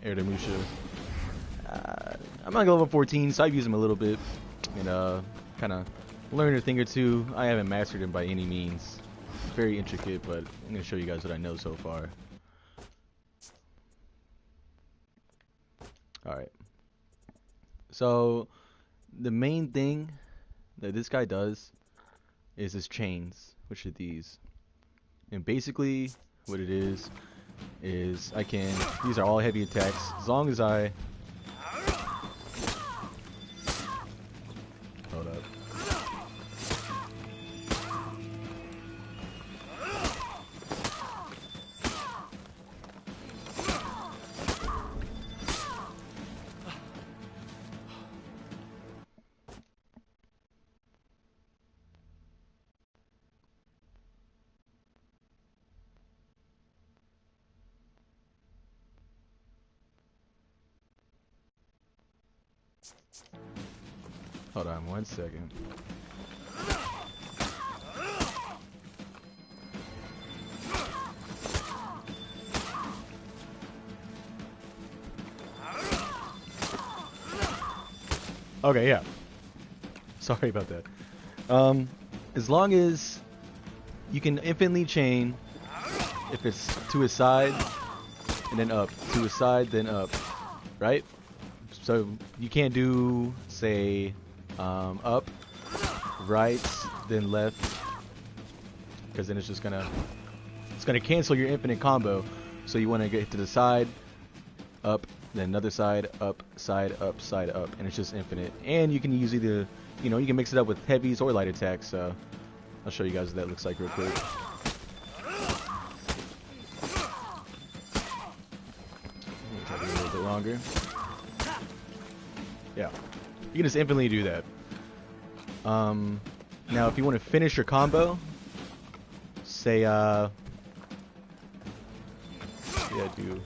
Aramusha. I'm on level 14, so I've used him a little bit and kind of learned a thing or two. I haven't mastered him by any means. Very intricate, but I'm gonna show you guys what I know so far. All right. So the main thing that this guy does is his chains, which are these. And basically, what it is I can. These are all heavy attacks as long as I. Hold up. Hold on 1 second. Okay, yeah. Sorry about that. As long as you can infinitely chain, if it's to his side and then up, to his side then up, right? So you can't do, say, up, right, then left, because then it's gonna cancel your infinite combo. So you want to get to the side, up, then another side, up, side, up, and it's just infinite. And you can use either, you can mix it up with heavies or light attacks. So I'll show you guys what that looks like real quick. Try to do a little bit longer. Yeah, you can just infinitely do that. Now if you want to finish your combo, say do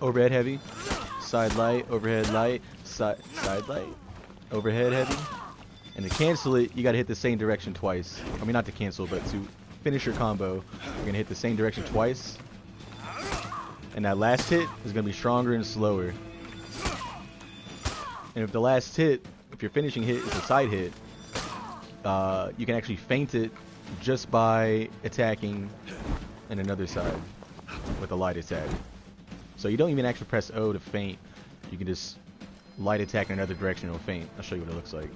overhead heavy, side light, overhead light, side light, overhead heavy, and to cancel it, you got to hit the same direction twice. I mean, not to cancel, but to finish your combo, you're gonna hit the same direction twice, and that last hit is gonna be stronger and slower. And if the last hit, if your finishing hit is a side hit, you can actually feint it just by attacking in another side with a light attack. So you don't even actually press O to feint. You can just light attack in another direction or feint. I'll show you what it looks like.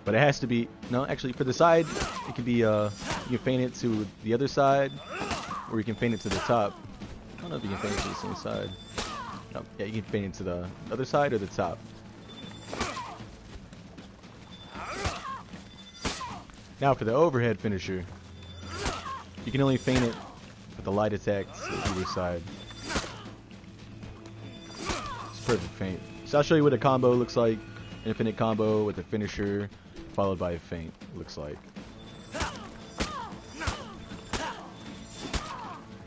But it has to be, no, actually for the side, it can be, you can feint it to the other side, or you can feint it to the top. I don't know if you can feint it to the same side. No, yeah, you can feint it to the other side or the top. Now for the overhead finisher, you can only feint it with the light attacks to either side. It's perfect feint. So I'll show you what a combo looks like. Infinite combo with a finisher followed by a feint looks like.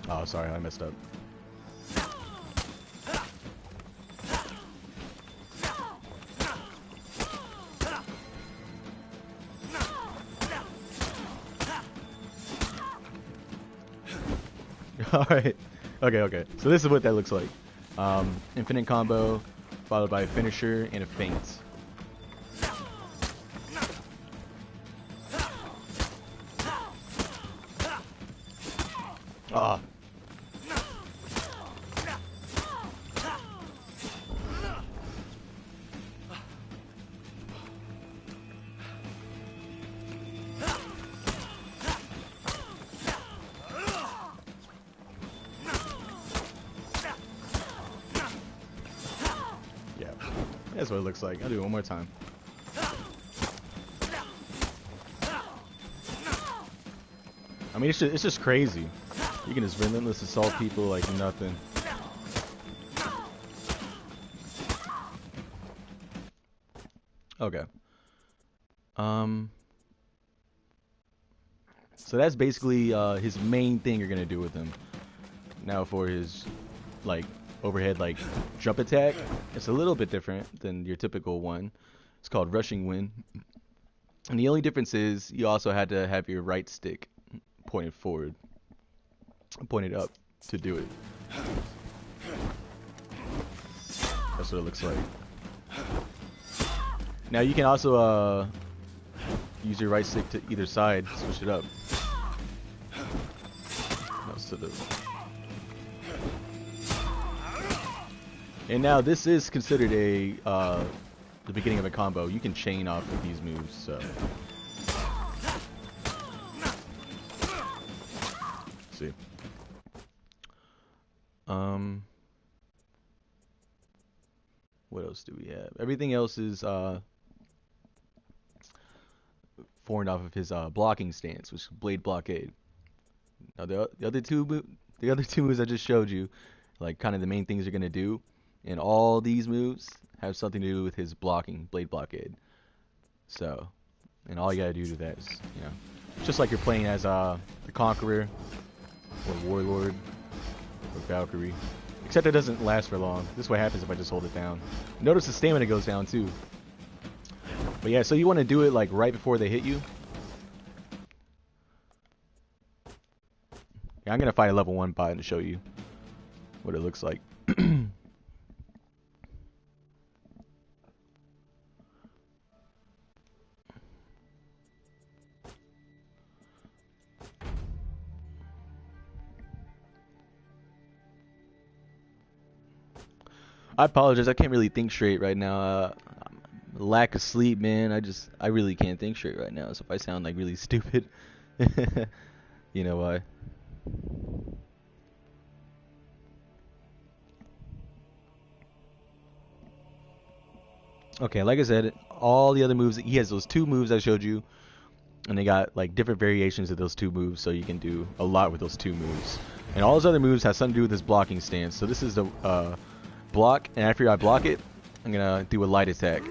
Oh, sorry, I messed up. Alright. Okay. So this is what that looks like. Infinite combo, followed by a finisher and a feint. Ah. That's what it looks like. I'll do it one more time. I mean, it's just crazy. You can just relentless assault people like nothing. Okay. So that's basically his main thing you're gonna do with him. Now for his overhead jump attack, it's a little bit different than your typical one. It's called rushing wind, and the only difference is you also had to have your right stick pointed forward. pointed up to do it. That's what it looks like. Now you can also use your right stick to either side, switch it up. And now this is considered a the beginning of a combo. You can chain off of these moves, so. Let's see. What else do we have? Everything else is formed off of his blocking stance, which is blade blockade. Now the other two moves I just showed you, like kind of the main things you're gonna do, and all these moves have something to do with his blocking, blade blockade. So, and all you gotta do to that is, you know, just like you're playing as the Conqueror, or Warlord, or Valkyrie. Except it doesn't last for long. This is what happens if I just hold it down. Notice the stamina goes down too. But yeah, so you want to do it like right before they hit you. Yeah, I'm gonna fight a level 1 bot to show you what it looks like. I apologize, I can't really think straight right now. Lack of sleep, man. I really can't think straight right now. So if I sound like really stupid, you know why. Okay, like I said, all the other moves, he has those 2 moves I showed you, and they got like different variations of those 2 moves, so you can do a lot with those 2 moves. And all those other moves have something to do with his blocking stance. So this is the block, and after I block it, I'm gonna do a light attack.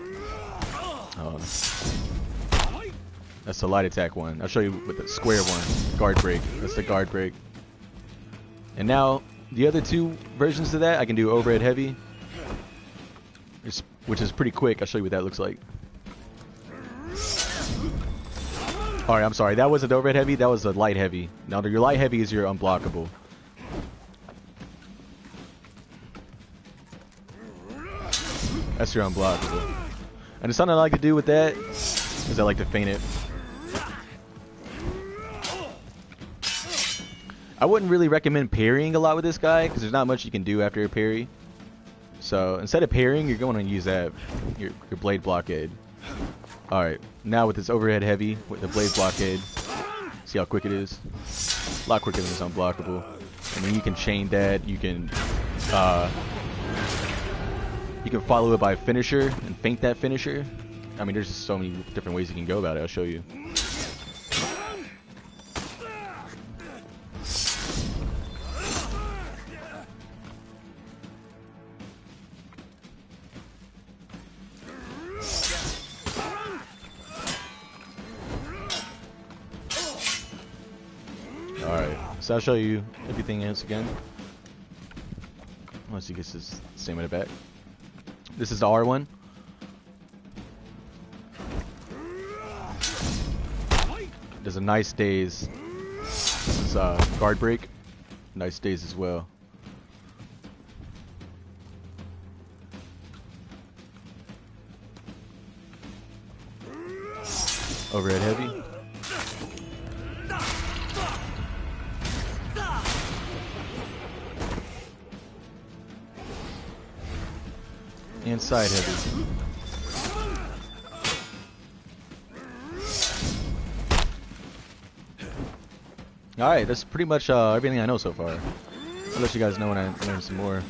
That's the light attack one. I'll show you with the square one, guard break. That's the guard break. And now the other 2 versions of that, I can do overhead heavy, which is pretty quick. I'll show you what that looks like. Alright, I'm sorry. That wasn't overhead heavy. That was a light heavy. Now your light heavy is your unblockable. That's your unblockable. And something I like to do with that is I like to feint it. I wouldn't really recommend parrying a lot with this guy because there's not much you can do after a parry. So instead of parrying, you're going to use that your blade blockade. All right, now with this overhead heavy with the blade blockade, see how quick it is? A lot quicker than this unblockable. And then you can chain that. You can follow it by a finisher and feint that finisher. I mean, there's just so many different ways you can go about it. I'll show you. Alright, so I'll show you everything else again. Once he gets his stamina back. This is the R1. There's a nice daze. This is guard break. Nice daze as well. Overhead heavy. And side heavy. Alright, that's pretty much everything I know so far. I'll let you guys know when I learn some more.